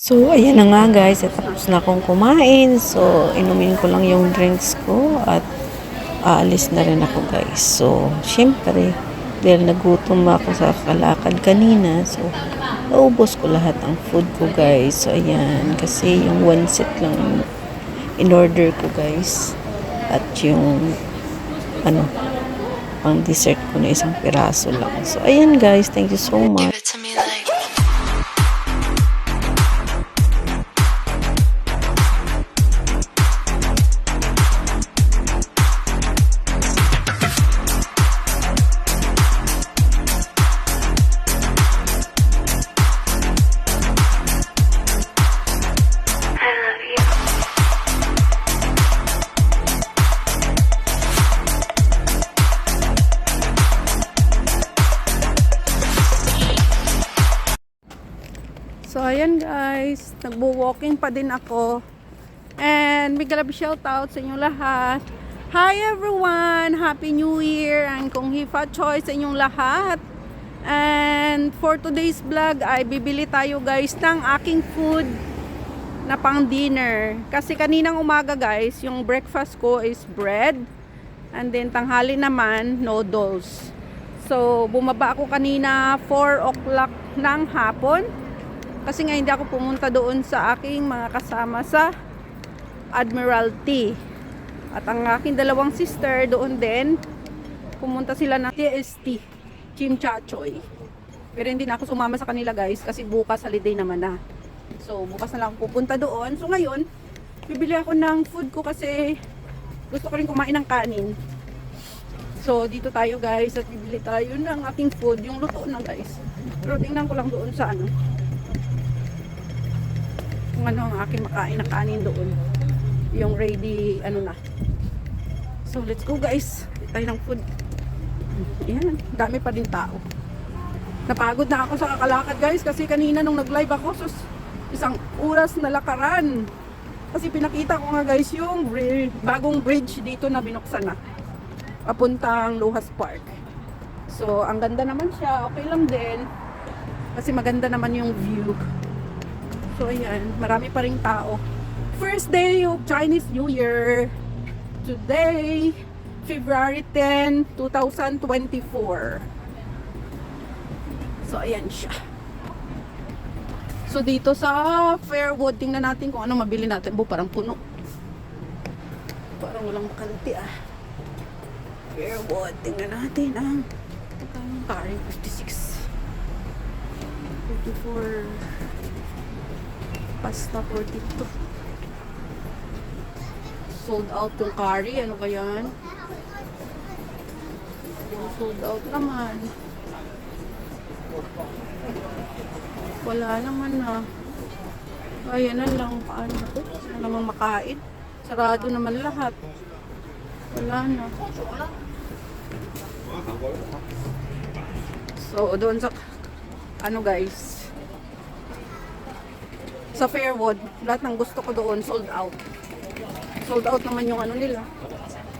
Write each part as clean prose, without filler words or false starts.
So, ayan na nga guys, tapos na akong kumain. So, inumin ko lang yung drinks ko at aalis na rin ako guys. So, syempre, dahil nagutom ako sa kalakad kanina, so, naubos ko lahat ang food ko guys. So, ayan, kasi yung one set lang in order ko guys. At yung, ano, pang dessert ko na isang piraso lang. So, ayan guys, thank you so much. Give it to me like I love you. So, ayan guys, nagbo-walking pa din ako. And big love shoutout sa inyong lahat. Hi everyone! Happy New Year! And kung Hifa Choice sa inyong lahat. And for today's vlog ay bibili tayo guys ng aking food na pang dinner. Kasi kaninang umaga guys, yung breakfast ko is bread. And then tanghali naman, noodles. So, bumaba ako kanina 4 o'clock ng hapon. Kasi nga hindi ako pumunta doon sa aking mga kasama sa Admiralty. At ang aking dalawang sister doon din, pumunta sila ng TST, Chimchachoy. Pero hindi na ako sumama sa kanila guys kasi bukas holiday naman na. So bukas na lang ako pupunta doon. So ngayon, bibili ako ng food ko kasi gusto ko rin kumain ng kanin. So dito tayo guys at bibili tayo ng aking food, yung luto na guys. Pero tingnan ko lang doon sa ano, kung ano ang aking makain na kanin doon, yung ready ano na. So let's go guys, tayo ng food. Ayan, dami pa din tao. Napagod na ako sa kakalakad guys kasi kanina nung nag live ako sus, isang oras na lakaran kasi pinakita ko nga guys yung bagong bridge dito na binuksan na papuntang Luhas Park. So ang ganda naman siya, okay lang din kasi maganda naman yung view. So ayan, marami pa ring tao. First day of Chinese New Year. Today, February 10, 2024. So ayan siya. So dito sa Fairwood, tingnan natin kung ano mabili natin. Parang puno. Parang walang makanti ah. Fairwood, tingnan natin ang curry 56. 44. Pasta 42. Sold out yung curry. Ano ba yan? Sold out naman. Wala naman na. Ayan na lang. Paano na ito? Wala namang makain. Sarado naman lahat. Wala na. So, doon sa ano guys, sa Fairwood, lahat ng gusto ko doon sold out. Sold out naman yung ano nila,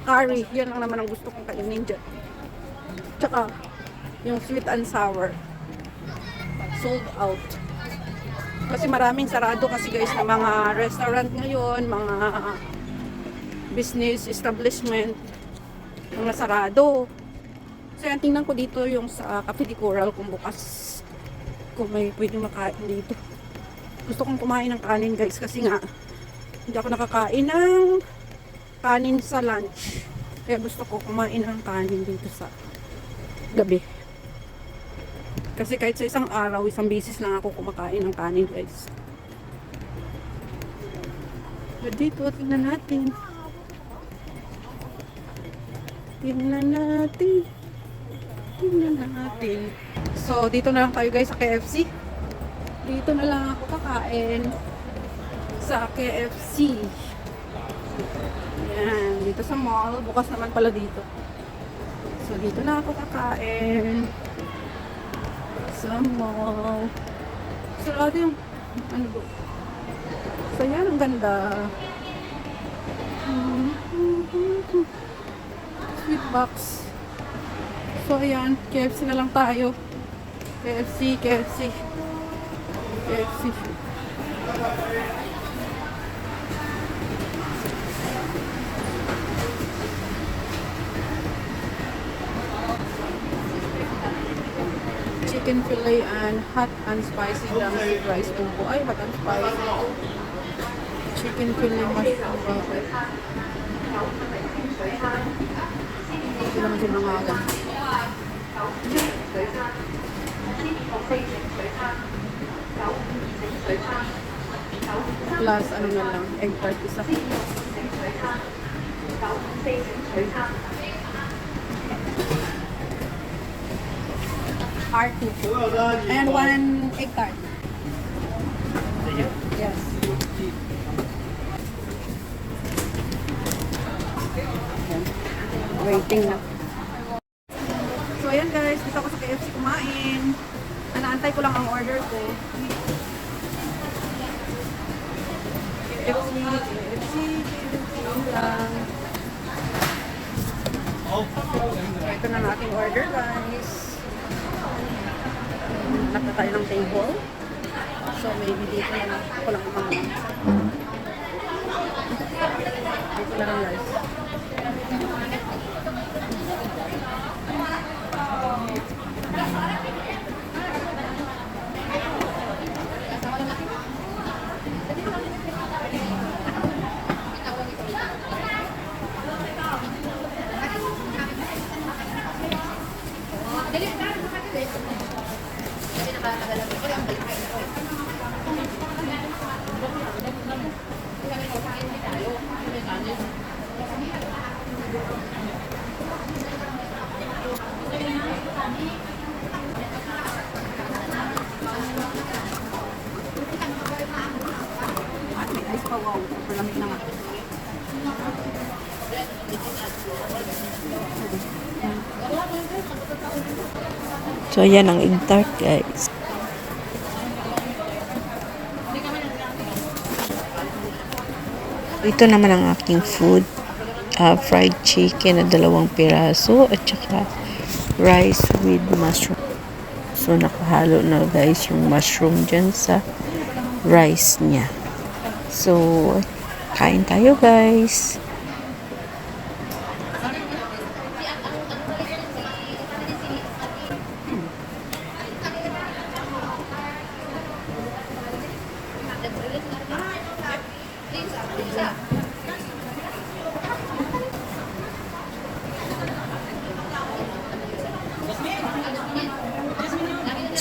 curry. Yan lang naman ang gusto kong kainin dyan. Tsaka yung sweet and sour sold out. Kasi maraming sarado kasi guys na mga restaurant ngayon, mga business establishment, mga sarado. So yan, tingnan ko dito yung sa Cafe de Coral kung bukas, kung may pwedeng makain dito. Gusto kong kumain ng kanin guys kasi nga hindi ako nakakain ng kanin sa lunch. Kaya gusto ko kumain ng kanin dito sa gabi. Kasi kahit sa isang araw, isang beses lang ako kumakain ng kanin guys. But dito, tingnan natin. Tingnan natin. Tingnan natin. So, dito na lang tayo guys sa KFC. Dito na lang ako kakain sa KFC. Yan, dito sa mall. Bukas naman pala dito. So, dito na ako kakain sa mall. Sarado yung ano ba? So, yan, ang ganda. Sweet box. So, ayan, KFC na lang tayo. KFC. KFC. chicken fillet and hot and spicy drumstick rice bumbo. Ay, hot and spicy. Chicken fillet mushroom bucket. Hindi naman sila nangalan. Plus, ano na lang, egg tart isa. R2. And one egg tart. Yes. Waiting na. So, ayan guys. Dito ako sa KFC kumain. Anaantay ko lang ang order ko. KFC lang. Ito na ang aking order guys. Hanap na tayo ng table. So, maybe dito na lang. Ako lang umangin. Dito na lang guys. May ice pa, wow. Malamig na nga. So, ayan ang egg tart, guys. Ito naman ang aking food. Fried chicken na 2 piraso at saka rice with mushroom. So, nakahalo na guys yung mushroom dyan sa rice niya. So, kain tayo guys.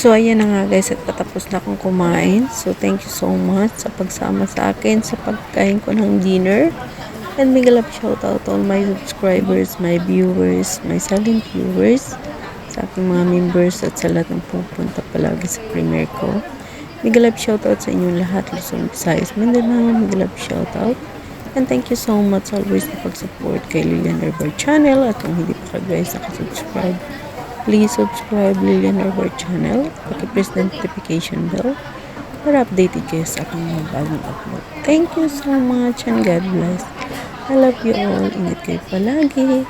So, ayan na nga guys at patapos na akong kumain. So, thank you so much sa pagsama sa akin sa pagkain ko ng dinner. And big love shout out to all my subscribers, my viewers, my silent viewers, sa aking mga members at sa lahat ng pupunta palagi sa premiere ko. Big love shout out sa inyong lahat, Luzon, Visayas, Mindanao. Big love shout out. And thank you so much always sa pag-support kay Lilian Herbert channel. At kung hindi pa ka guys nakasubscribe, please subscribe Lilian Herbert channel. Paki-press the notification bell para updated kayo sa aking mga bagong upload. Thank you so much and God bless. I love you all. Ingat kayo palagi.